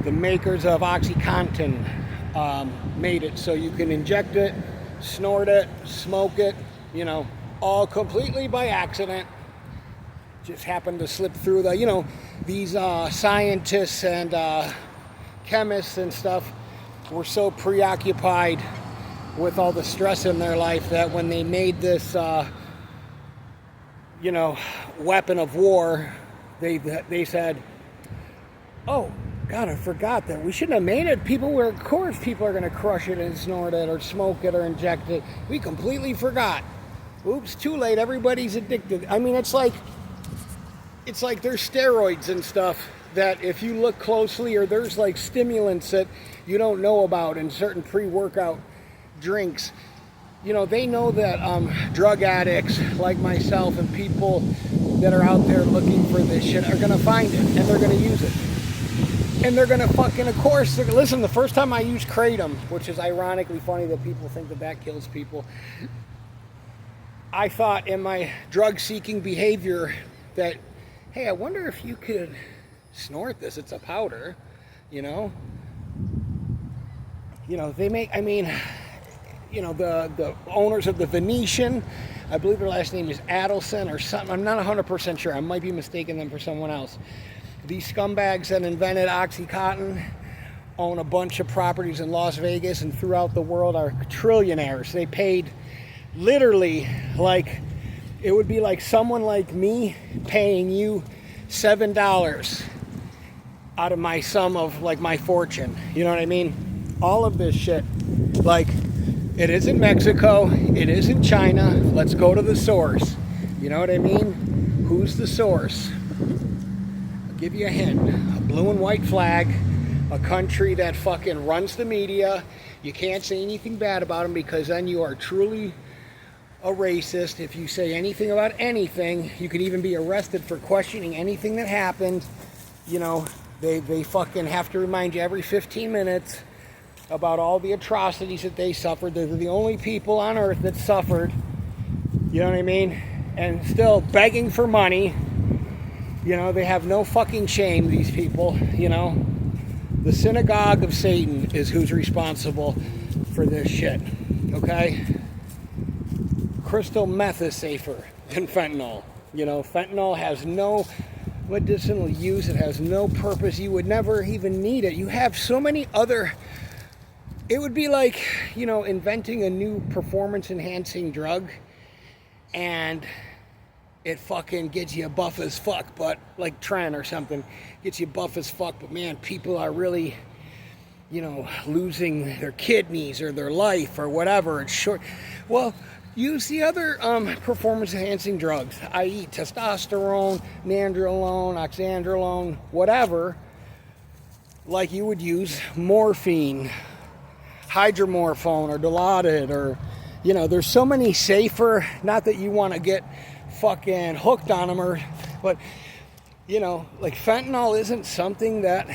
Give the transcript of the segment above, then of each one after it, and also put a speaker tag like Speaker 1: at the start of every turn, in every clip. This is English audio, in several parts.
Speaker 1: the makers of OxyContin made it so you can inject it, snort it, smoke it, you know, all completely by accident. Just happened to slip through the, you know, these scientists and chemists and stuff were so preoccupied with all the stress in their life that when they made this, you know, weapon of war, they said, oh, God, I forgot that. We shouldn't have made it. Of course people are going to crush it and snort it or smoke it or inject it. We completely forgot. Oops, too late. Everybody's addicted. I mean, it's like there's steroids and stuff that if you look closely, or there's like stimulants that you don't know about in certain pre-workout drinks. You know, they know that drug addicts like myself and people that are out there looking for this shit are going to find it and they're going to use it. And they're going to fucking, of course, listen, the first time I used Kratom, which is ironically funny that people think that kills people, I thought in my drug-seeking behavior that, hey, I wonder if you could snort this. It's a powder, you know? You know, they make, I mean, you know, the owners of the Venetian, I believe their last name is Adelson or something. I'm not 100% sure. I might be mistaking them for someone else. These scumbags that invented OxyContin own a bunch of properties in Las Vegas and throughout the world, are trillionaires. They paid literally, like, it would be like someone like me paying you $7 out of my sum of, like, my fortune. You know what I mean? All of this shit. Like, it isn't Mexico. It isn't China. Let's go to the source. You know what I mean? Who's the source? Give you a hint. A blue and white flag, a country that fucking runs the media. You can't say anything bad about them because then you are truly a racist. If you say anything about anything, you could even be arrested for questioning anything that happened. You know, they fucking have to remind you every 15 minutes about all the atrocities that they suffered. They're the only people on earth that suffered. You know what I mean? And still begging for money. You know, they have no fucking shame, these people, you know. The synagogue of Satan is who's responsible for this shit, okay? Crystal meth is safer than fentanyl. You know, fentanyl has no medicinal use. It has no purpose. You would never even need it. You have so many other... It would be like, you know, inventing a new performance-enhancing drug and... it fucking gets you buff as fuck, but like Tren or something, gets you buff as fuck, but man, people are really, you know, losing their kidneys or their life or whatever. It's short. Well, use the other performance-enhancing drugs, i.e. testosterone, nandrolone, oxandrolone, whatever, like you would use morphine, hydromorphone, or Dilaudid, or, you know, there's so many safer, not that you want to get fucking hooked on them, but you know, like fentanyl isn't something that,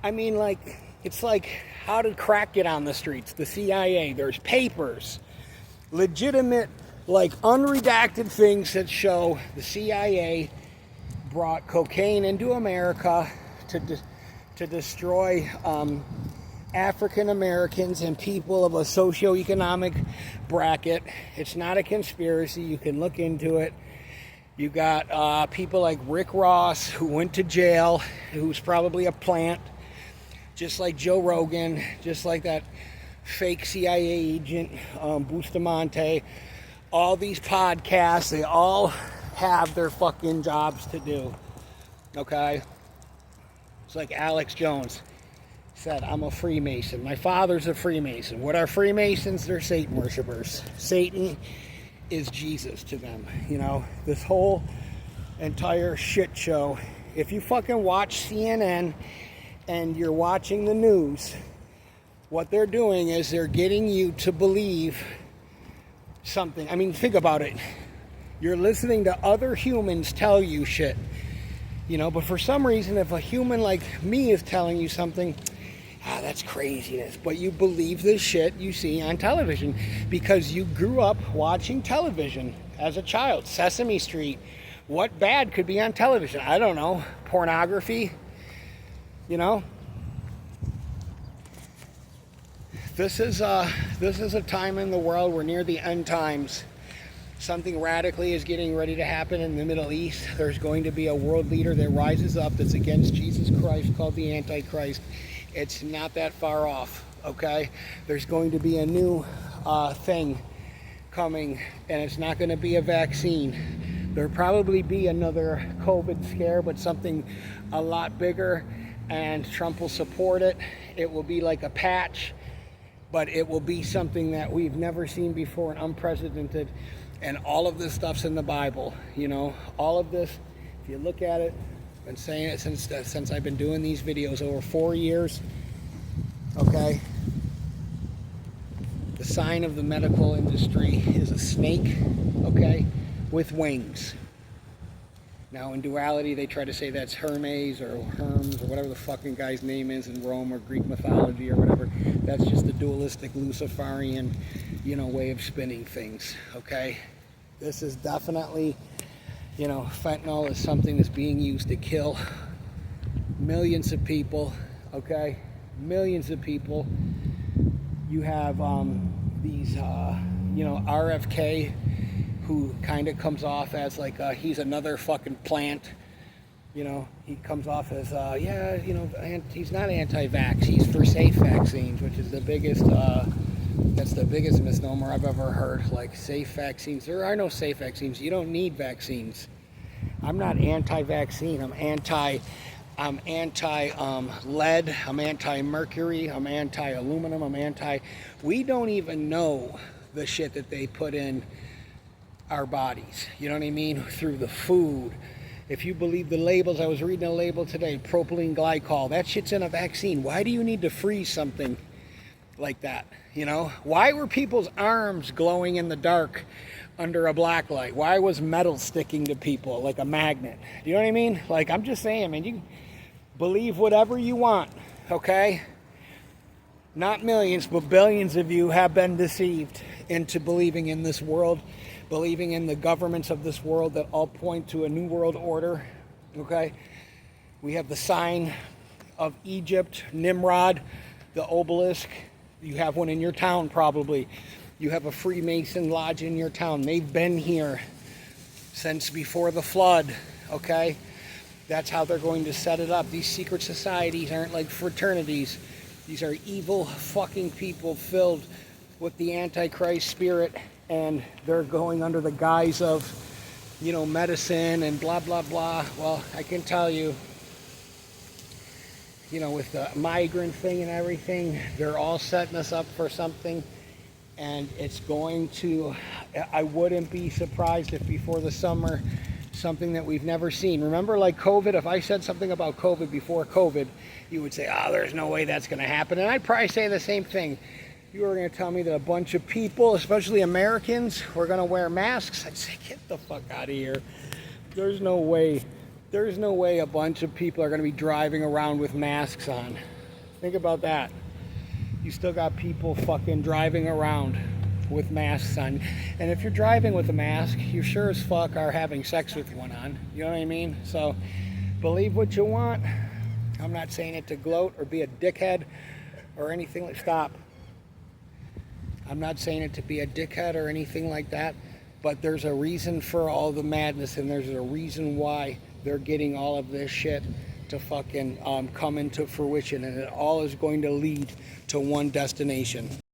Speaker 1: I mean, like, it's like, how did crack get on the streets? The CIA, there's papers, legitimate, like, unredacted things that show the CIA brought cocaine into America to destroy African Americans and people of a socioeconomic bracket. It's not a conspiracy. You can look into it. You got people like Rick Ross, who went to jail, who's probably a plant, just like Joe Rogan, just like that fake CIA agent, Bustamante. All these podcasts, they all have their fucking jobs to do. Okay? It's like Alex Jones said, I'm a Freemason. My father's a Freemason. What are Freemasons? They're Satan worshipers. Satan is Jesus to them. You know, this whole entire shit show. If you fucking watch CNN and you're watching the news, what they're doing is they're getting you to believe something. I mean, think about it. You're listening to other humans tell you shit. You know, but for some reason, if a human like me is telling you something, that's craziness. But you believe this shit you see on television because you grew up watching television as a child. Sesame Street. What bad could be on television? I don't know. Pornography. You know, this is a time in the world. We're near the end times. Something radically is getting ready to happen in the Middle East. There's going to be a world leader that rises up that's against Jesus Christ, called the Antichrist. It's not that far off, okay? There's going to be a new thing coming, and it's not going to be a vaccine. There'll probably be another COVID scare, but something a lot bigger, and Trump will support it. It will be like a patch, but it will be something that we've never seen before and unprecedented. And all of this stuff's in the Bible, you know. All of this, if you look at it, I've been saying it since I've been doing these videos over 4 years, okay? The sign of the medical industry is a snake, okay, with wings. Now in duality, they try to say that's Hermes or Hermes or whatever the fucking guy's name is in Rome or Greek mythology or whatever. That's just the dualistic Luciferian, you know, way of spinning things, okay? This is definitely, you know, fentanyl is something that's being used to kill millions of people, okay? Millions of people. You have these, you know, RFK, who kind of comes off as like he's another fucking plant. You know, he comes off as, yeah, you know, he's not anti-vax. He's for safe vaccines, which is the biggest, that's the biggest misnomer I've ever heard. Like, safe vaccines. There are no safe vaccines. You don't need vaccines. I'm not anti-vaccine. I'm anti-lead. I'm anti-mercury. I'm anti-aluminum. I'm anti... We don't even know the shit that they put in our bodies, you know what I mean, through the food. If you believe the labels, I was reading a label today, propylene glycol, that shit's in a vaccine. Why do you need to freeze something like that, you know? Why were people's arms glowing in the dark under a black light? Why was metal sticking to people like a magnet? You know what I mean? Like, I'm just saying, man, you believe whatever you want, okay? Not millions, but billions of you have been deceived into believing in this world, believing in the governments of this world that all point to a new world order, okay? We have the sign of Egypt, Nimrod, the obelisk. You have one in your town probably. You have a Freemason lodge in your town. They've been here since before the flood, okay? That's how they're going to set it up. These secret societies aren't like fraternities. These are evil fucking people filled with the Antichrist spirit, and they're going under the guise of, you know, medicine and blah, blah, blah. Well, I can tell you, you know, with the migrant thing and everything, they're all setting us up for something, and it's going to, I wouldn't be surprised if before the summer, something that we've never seen. Remember, like COVID, if I said something about COVID before COVID, you would say, oh, there's no way that's going to happen. And I'd probably say the same thing. You were going to tell me that a bunch of people, especially Americans, were going to wear masks. I'd say, get the fuck out of here. There's no way. There's no way a bunch of people are going to be driving around with masks on. Think about that. You still got people fucking driving around with masks on. And if you're driving with a mask, you sure as fuck are having sex with one on. You know what I mean? So believe what you want. I'm not saying it to gloat or be a dickhead or anything like... Stop. I'm not saying it to be a dickhead or anything like that, but there's a reason for all the madness, and there's a reason why they're getting all of this shit to fucking come into fruition, and it all is going to lead to one destination.